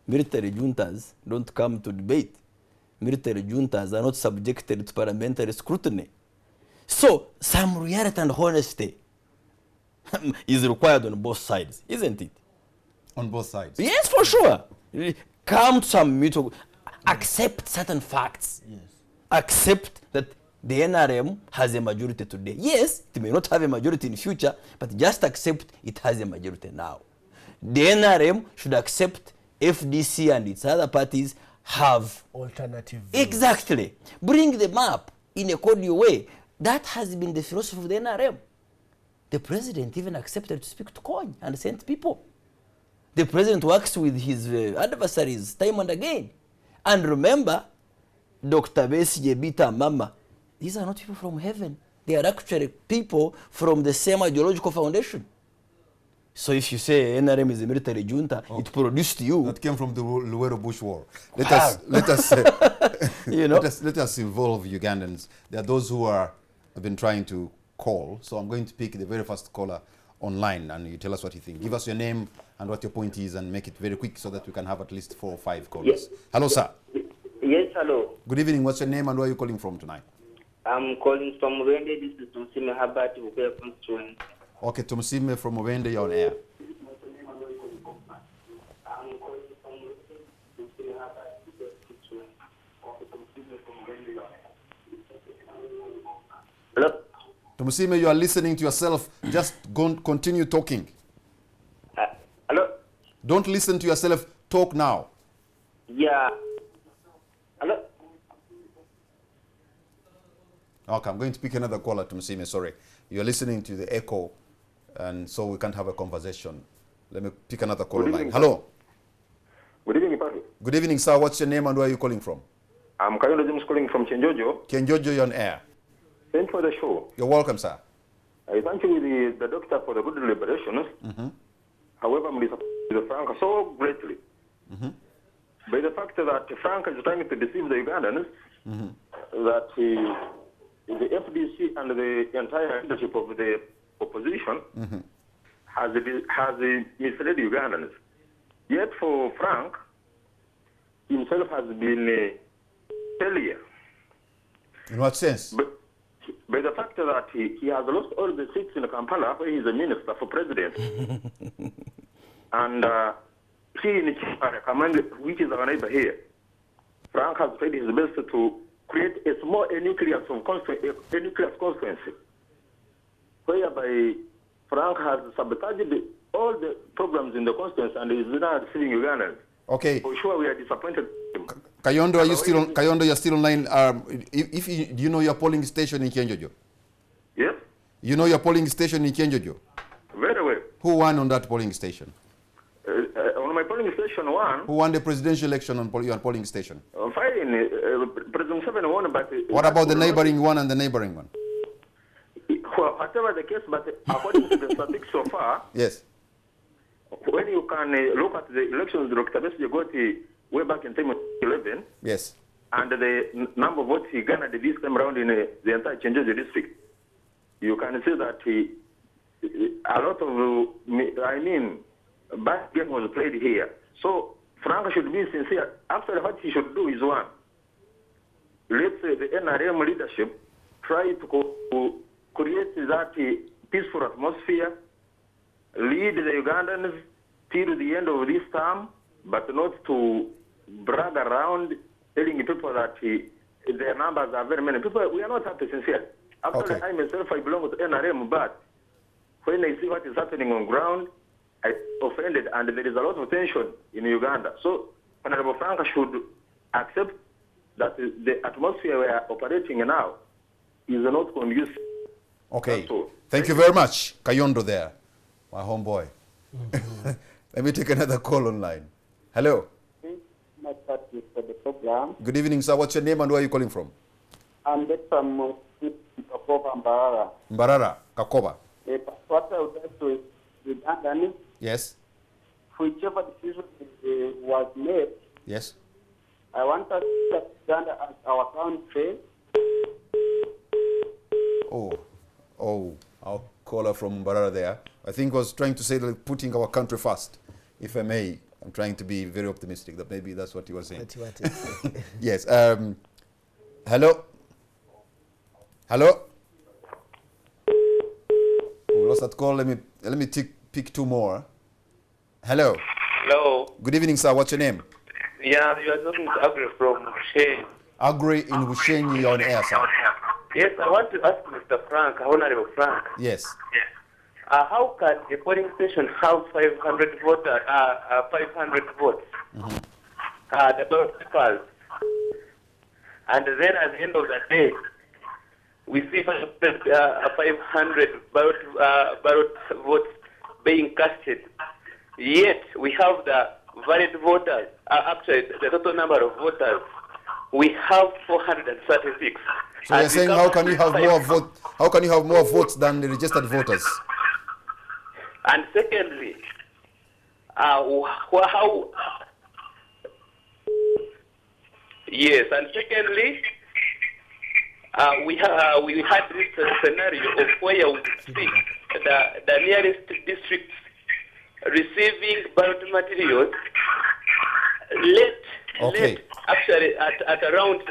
Speaker 3: Military juntas don't come to debate. Military juntas are not subjected to parliamentary scrutiny. So some reality and honesty is required on both sides, isn't it?
Speaker 1: On both sides?
Speaker 3: Yes, for sure. Come to some mutual, accept certain facts.
Speaker 2: Yes.
Speaker 3: Accept that the NRM has a majority today. Yes, it may not have a majority in future, but just accept it has a majority now. The NRM should accept FDC and its other parties have
Speaker 2: alternative views.
Speaker 3: The president even accepted to speak to Kony and sent people. The president works with his adversaries time and again. And remember, Dr. Besigye, Bita, Mama, these are not people from heaven. They are actually people from the same ideological foundation. So if you say NRM is a military junta, it produced you.
Speaker 1: That came from the Luwero Bush War. Let us
Speaker 3: You know?
Speaker 1: let us involve Ugandans. There are those who have been trying to call. So I'm going to pick the very first caller online, and you tell us what you think. Give us your name and what your point is, and make it very quick so that we can have at least 4 or 5 callers.
Speaker 4: Yes.
Speaker 1: Hello, sir.
Speaker 4: Yes, hello.
Speaker 1: Good evening. What's your name and where are you calling from tonight?
Speaker 4: I'm calling from Rwanda. This is Tumsime Habati, Rhuweza constituency.
Speaker 1: Okay, Tumsime from Ovende, you're on air.
Speaker 4: Hello?
Speaker 1: Tumsime, you are listening to yourself. Just go continue talking.
Speaker 4: Hello?
Speaker 1: Don't listen to yourself. Talk now.
Speaker 4: Yeah. Hello?
Speaker 1: Okay, I'm going to pick another caller, Tumsime. Sorry. You're listening to the echo, and so we can't have a conversation. Let me pick another caller line. Hello.
Speaker 5: Good evening, Padre.
Speaker 1: Good evening, sir. What's your name and where are you calling from?
Speaker 5: I'm Kayondo James calling from Chenjojo.
Speaker 1: Kenjojo, you're on air.
Speaker 5: Thanks for the show.
Speaker 1: You're welcome, sir.
Speaker 5: I thank you with the doctor for the good deliberations. However, I'm disappointed with Frank so greatly. By the fact that Frank is trying to deceive the Ugandans, that the FDC and the entire leadership of the opposition has misled Ugandans. Yet for Frank, himself has been a failure.
Speaker 1: In what sense?
Speaker 5: But by the fact that he has lost all the seats in Kampala, where he's a minister for president, and he in Command, which is our neighbor here, Frank has tried his best to create a nucleus constituency, whereby Frank has sabotaged all the programs in the constituency and is now receiving Ugandans.
Speaker 1: Okay.
Speaker 5: For sure, we are disappointed.
Speaker 1: Kayondo, are you still on? Kayondo, you're still online. Do you know your polling station in Kenjojo?
Speaker 5: Yes?
Speaker 1: You know your polling station in Kenjojo?
Speaker 5: Very well.
Speaker 1: Who won on that polling station?
Speaker 5: On my polling station 1,
Speaker 1: Who won the presidential election on your polling station?
Speaker 5: fine, President 7 won, but...
Speaker 1: What about the neighboring one and the neighboring one?
Speaker 5: Well, whatever the case, but according to the statistics so far,
Speaker 1: Yes.
Speaker 5: when you can look at the elections, Dr. Besigye got way back in 2011,
Speaker 1: Yes.
Speaker 5: and the number of votes he garnered this time around in the entire Chenjojo district, you can see that a lot of, bad game was played here. So Frank should be sincere. Actually, what he should do is one. Let's say the NRM leadership try to create that peaceful atmosphere, lead the Ugandans till the end of this term, but not to brag around telling people that their numbers are very many. People, we are not that sincere. Actually,
Speaker 1: Okay.
Speaker 5: I myself, I belong to NRM, but when I see what is happening on ground, I'm offended, and there is a lot of tension in Uganda. So, Honorable Frank should accept that the atmosphere we are operating now is not conducive.
Speaker 1: Okay.
Speaker 5: That's all.
Speaker 1: Thank you very much, Kayondo there, my homeboy. Let me take another call online. Hello.
Speaker 6: My practice for the program.
Speaker 1: Good evening, sir. What's your name and where are you calling from?
Speaker 6: I'm from Mbarara.
Speaker 1: Mbarara, Kakoba.
Speaker 6: What I would like to Ugandans,
Speaker 1: Yes.
Speaker 6: whichever decision was made,
Speaker 1: Yes.
Speaker 6: I want us to take Uganda as our country.
Speaker 1: Our caller from Mbarara there, I think was trying to say that putting our country first, if I may. I'm trying to be very optimistic that maybe that's what he was saying.
Speaker 2: That's what it is.
Speaker 1: Yes. Hello? Hello? We lost that call. Let me pick 2 more. Hello?
Speaker 7: Hello.
Speaker 1: Good evening, sir. What's your name?
Speaker 7: Yeah, you are talking to Agri from Shane.
Speaker 1: Agri in Bushenyi, you're on air, sir.
Speaker 7: Yes, I want to ask Mr. Frank, Honorable Frank.
Speaker 1: Yes.
Speaker 7: How can a polling station have 500 voters, 500 votes? The ballot papers. And then at the end of the day, we see 500 ballot votes being casted. Yet we have the valid voters, actually the total number of voters, we have 436.
Speaker 1: So you're saying how can you have more vote? How can you have more votes than the registered voters?
Speaker 7: And secondly, yes, and secondly, we had this scenario of where we see the nearest districts receiving ballot materials late, actually at around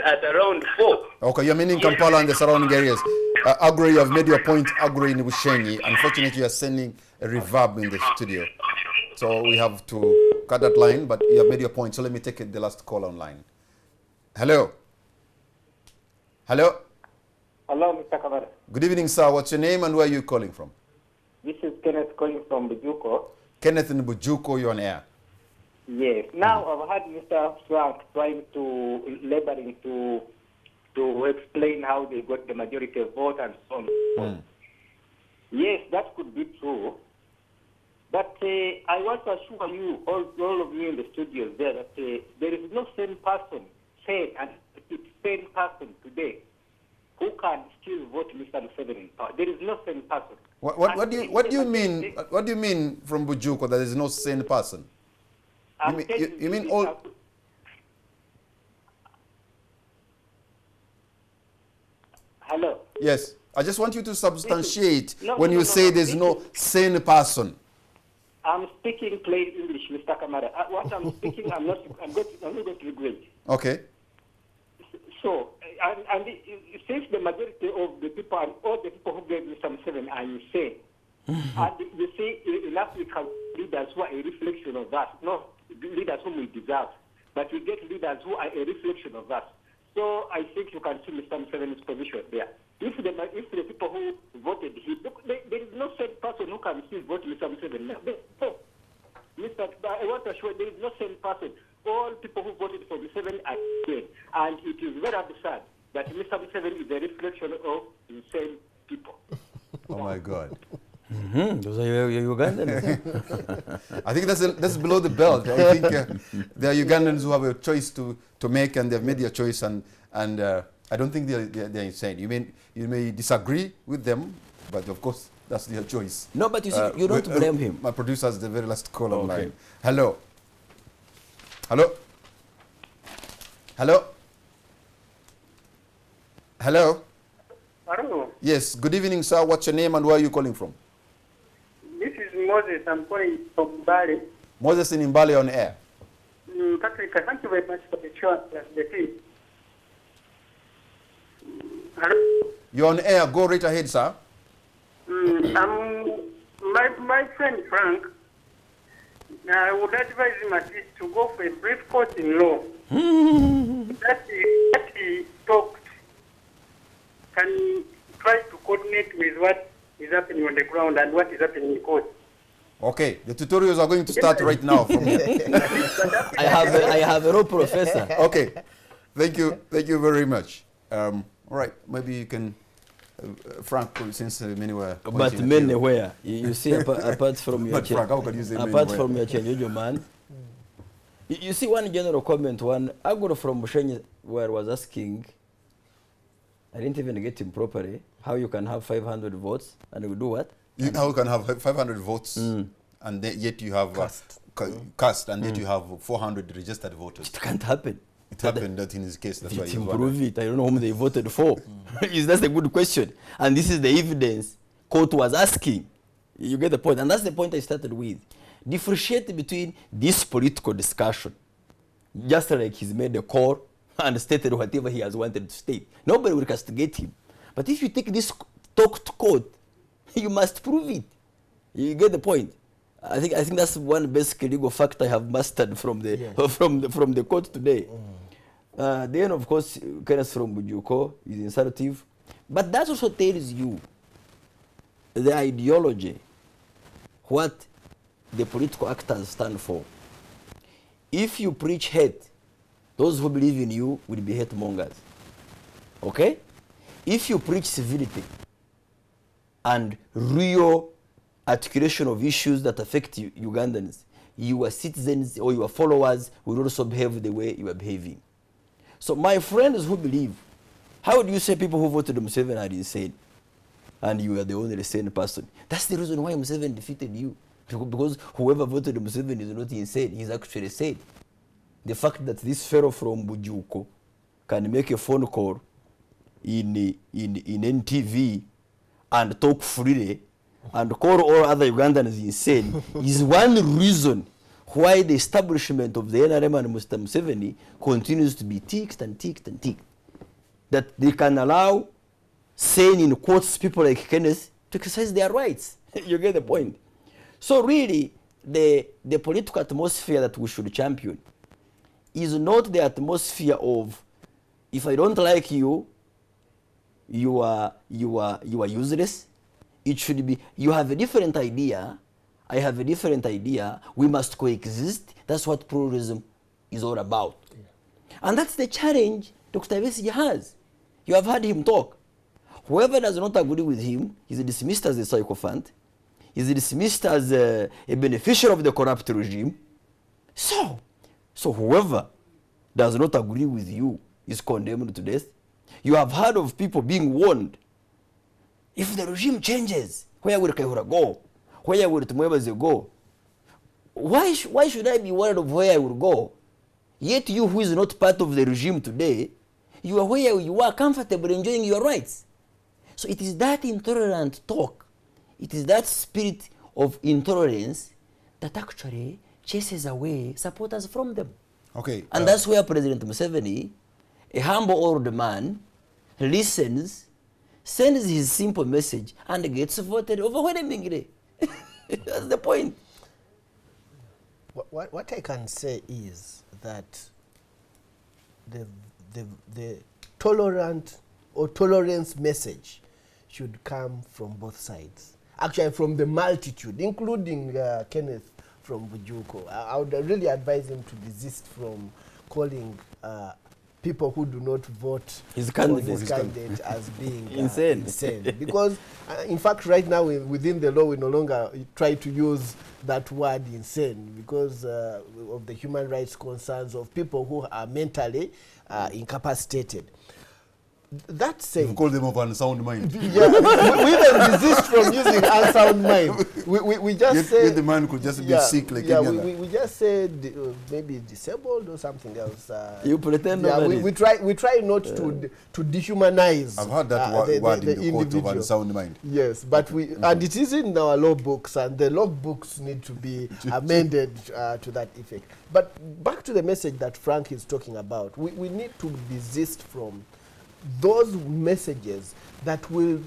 Speaker 7: 4.
Speaker 1: Okay, you're meaning Kampala and the surrounding areas. Agri, you have made your point. Agri in Bushenyi. Unfortunately, you are sending a reverb in the studio, so we have to cut that line. But you have made your point. So let me take the last call online. Hello. Hello.
Speaker 8: Hello, Mr. Kamara.
Speaker 1: Good evening, sir. What's your name and where are you calling from?
Speaker 8: This is Kenneth calling from Bujuko.
Speaker 1: Kenneth in Bujuko, you're on air.
Speaker 8: Yes. Now I've had Mr. Frank trying to laboring to explain how they got the majority vote and so on. Yes, that could be true. But I want to assure you, all of you in the studios there, that there is no same person, same person today who can still vote Mr. Museveni in power. There is no sane person.
Speaker 1: What do you mean? What do you mean from Bujuko that there is no sane person? You mean all?
Speaker 8: Hello.
Speaker 1: Yes, I just want you to substantiate when you say there's no sane person.
Speaker 8: I'm speaking plain English, Mr. Kamara. What I'm speaking, I'm not going to regret.
Speaker 1: Okay.
Speaker 8: So, and since the majority of the people and all the people who gave Mr. Museveni are insane, and you see in Africa, leaders who are a reflection of that, not leaders whom we deserve, but we get leaders who are a reflection of that. So I think you can see Mr. Museveni's position there. If the people who voted him, there is no sane person who can still vote Mr. Museveni. I want to assure there is no sane person. All people who voted for Museveni are insane. And it is very absurd that Mr. Museveni is a reflection of insane people.
Speaker 1: Oh my God.
Speaker 3: Those are Ugandans.
Speaker 1: I think that's below the belt. I think there are Ugandans who have a choice to make, and they've made their choice, and I don't think they're insane. You may disagree with them, but of course that's their choice.
Speaker 3: No, but you see, you don't blame him.
Speaker 1: My producer has the very last call online. Hello. Hello. Hello. Hello.
Speaker 9: Hello.
Speaker 1: Yes. Good evening, sir. What's your name and where are you calling from?
Speaker 9: This is Moses. I'm calling from Mbale.
Speaker 1: Moses in Mbale on air.
Speaker 9: Patrick, thank you very much for the show and the team. Hello?
Speaker 1: You're on air. Go right ahead, sir.
Speaker 9: My friend Frank, I would advise him at least to go for a brief course in law. that he talked can try to coordinate with what is happening on the ground and what is happening in court.
Speaker 1: Okay, the tutorials are going to start right now from here.
Speaker 3: I have a law professor.
Speaker 1: Okay, thank you very much. All right, maybe you can, Frank, since many were.
Speaker 3: But many where you see apart from your
Speaker 1: Frank, how can you say
Speaker 3: apart from your change, man. You see one general comment. One I got from Bushenyi where I was asking. I didn't even get him properly. How you can have 500 votes and we do what?
Speaker 1: How you can have 500 votes and yet you have cast and yet you have 400 registered voters.
Speaker 3: It can't happen.
Speaker 1: It happened that in his case. That's why you
Speaker 3: improve it. I don't know whom they voted for. That's a good question. And this is the evidence court was asking. You get the point. And that's the point I started with. Differentiate between this political discussion, just like he's made a call and stated whatever he has wanted to state. Nobody will castigate him. But if you take this talk to court, you must prove it. You get the point. I think that's one basic legal fact I have mastered from the from the court today. Then of course, Kenneth from Bujuko is insultive, but that also tells you the ideology, what the political actors stand for. If you preach hate, those who believe in you will be hate mongers. Okay? if you preach civility and real articulation of issues that affect Ugandans, your citizens or your followers will also behave the way you are behaving. So my friends who believe, how do you say people who voted Museveni are insane and you are the only sane person? That's the reason why Museveni defeated you. Because whoever voted Museveni is not insane, he's actually sane. The fact that this fellow from Bujuko can make a phone call in NTV and talk freely and call all other Ugandans insane is one reason why the establishment of the NRM and Mr. Museveni continues to be ticked and ticked and ticked. That they can allow sane, in quotes, people like Kenneth to exercise their rights. You get the point? So really, the political atmosphere that we should champion is not the atmosphere of, if I don't like you, you are useless. It should be, you have a different idea, I have a different idea, we must coexist. That's what pluralism is all about. Yeah. And that's the challenge Dr. Besigye has. You have heard him talk. Whoever does not agree with him is dismissed as a sycophant, is dismissed as a beneficiary of the corrupt regime. So whoever does not agree with you is condemned to death. You have heard of people being warned. If the regime changes, where will Kayihura go? Where will Tumwebaze go? Why should I be worried of where I will go? Yet you who is not part of the regime today, you are where you are comfortable enjoying your rights. So it is that intolerant talk, it is that spirit of intolerance that actually chases away supporters from them.
Speaker 1: Okay.
Speaker 3: And that's where President Museveni, a humble old man, listens, sends his simple message, and gets voted overwhelmingly. That's the point.
Speaker 2: What I can say is that the tolerant or tolerance message should come from both sides. Actually, from the multitude, including Kenneth from Bujuko. I would really advise him to desist from calling people who do not vote
Speaker 3: his
Speaker 2: for his candidate as being
Speaker 3: insane.
Speaker 2: Because, in fact, right now within the law, we no longer try to use that word insane because of the human rights concerns of people who are mentally incapacitated. That said,
Speaker 1: you call them of unsound mind.
Speaker 2: Yeah, we even resist from using unsound mind. We just say
Speaker 1: the man could just be sick like any other.
Speaker 2: We just say maybe disabled or something else.
Speaker 3: You pretend.
Speaker 2: Yeah, we try not to dehumanize.
Speaker 1: I've heard that word in the court of unsound mind.
Speaker 2: Yes, but and it is in our law books, and the law books need to be amended to that effect. But back to the message that Frank is talking about, we need to desist from those messages that will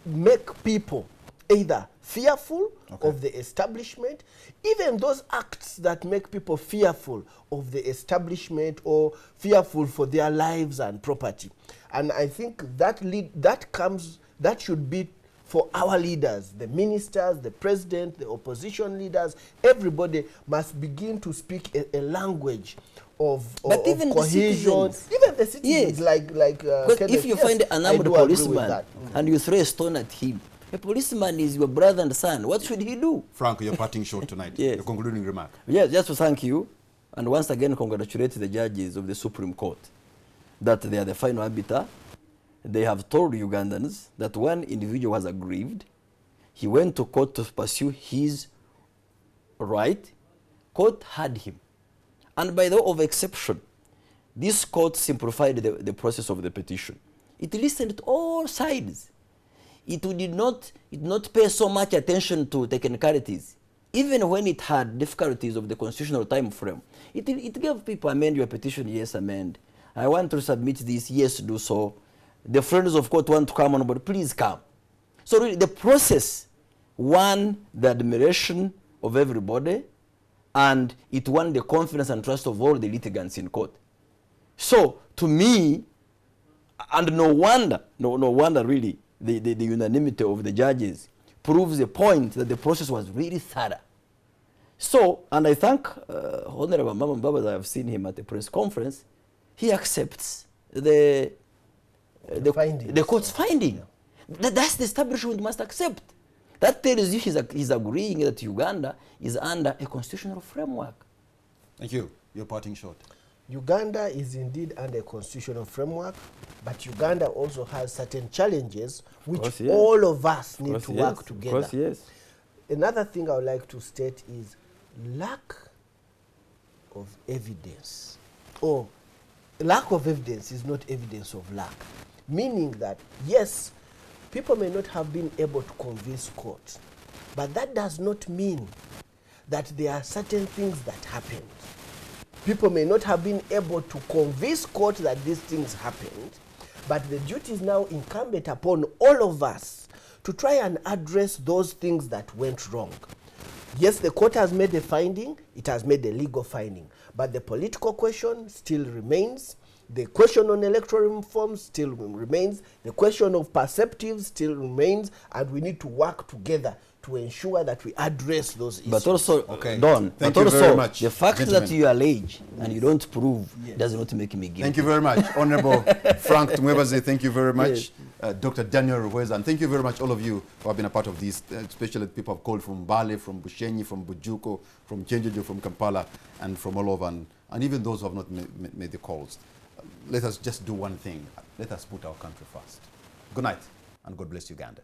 Speaker 2: make people either fearful of the establishment, even those acts that make people fearful of the establishment or fearful for their lives and property. And I think that should be for our leaders, the ministers, the president, the opposition leaders. Everybody must begin to speak a language of
Speaker 3: even
Speaker 2: cohesion. Even the citizens, like
Speaker 3: if you find an armed policeman and you throw a stone at him, a policeman is your brother and son. What should he do?
Speaker 1: Frank, you're parting short tonight.
Speaker 3: Yes.
Speaker 1: A concluding remark.
Speaker 3: Yes, just to thank you, and once again congratulate the judges of the Supreme Court that they are the final arbiter. They have told Ugandans that one individual was aggrieved. He went to court to pursue his right. Court had him. And by the way of exception, this court simplified the process of the petition. It listened to all sides. It did not pay so much attention to technicalities. Even when it had difficulties of the constitutional time frame, it gave people, amend your petition, yes, amend. I want to submit this, yes, do so. The friends of court want to come on board, please come. So really, the process won the admiration of everybody, and it won the confidence and trust of all the litigants in court. So, to me, and no wonder really, the unanimity of the judges proves the point that the process was really thorough. So, and I thank Honorable Mbabazi, I have seen him at the press conference, he accepts the the court's finding. That's the establishment must accept. That tells you he's agreeing that Uganda is under a constitutional framework.
Speaker 1: Thank you. Your parting shot.
Speaker 2: Uganda is indeed under a constitutional framework, but Uganda also has certain challenges which
Speaker 3: course, yes.
Speaker 2: all of us need to
Speaker 3: yes.
Speaker 2: work together.
Speaker 3: Of course, yes.
Speaker 2: Another thing I would like to state is lack of evidence. Or lack of evidence is not evidence of lack. Meaning that, yes, people may not have been able to convince courts, but that does not mean that there are certain things that happened. People may not have been able to convince court that these things happened, but the duty is now incumbent upon all of us to try and address those things that went wrong. Yes, the court has made a finding, it has made a legal finding, but the political question still remains. The question on electoral reform still remains. The question of perceptives still remains, and we need to work together to ensure that we address those issues.
Speaker 3: But also,
Speaker 1: Okay.
Speaker 3: Don,
Speaker 1: Thank
Speaker 3: but
Speaker 1: you
Speaker 3: also
Speaker 1: very much,
Speaker 3: the fact
Speaker 1: gentlemen.
Speaker 3: that you allege and you don't prove does not make me guilty.
Speaker 1: Thank you very much. Honorable Frank Tumwebaze, thank you very much.
Speaker 2: Yes.
Speaker 1: Dr. Daniel Rhuweza, and thank you very much, all of you who have been a part of this, especially people have called from Bale, from Bushenyi, from Bujuko, from Chenjejo, from Kampala, and from all over, and even those who have not made the calls. Let us just do one thing. Let us put our country first. Good night, and God bless Uganda.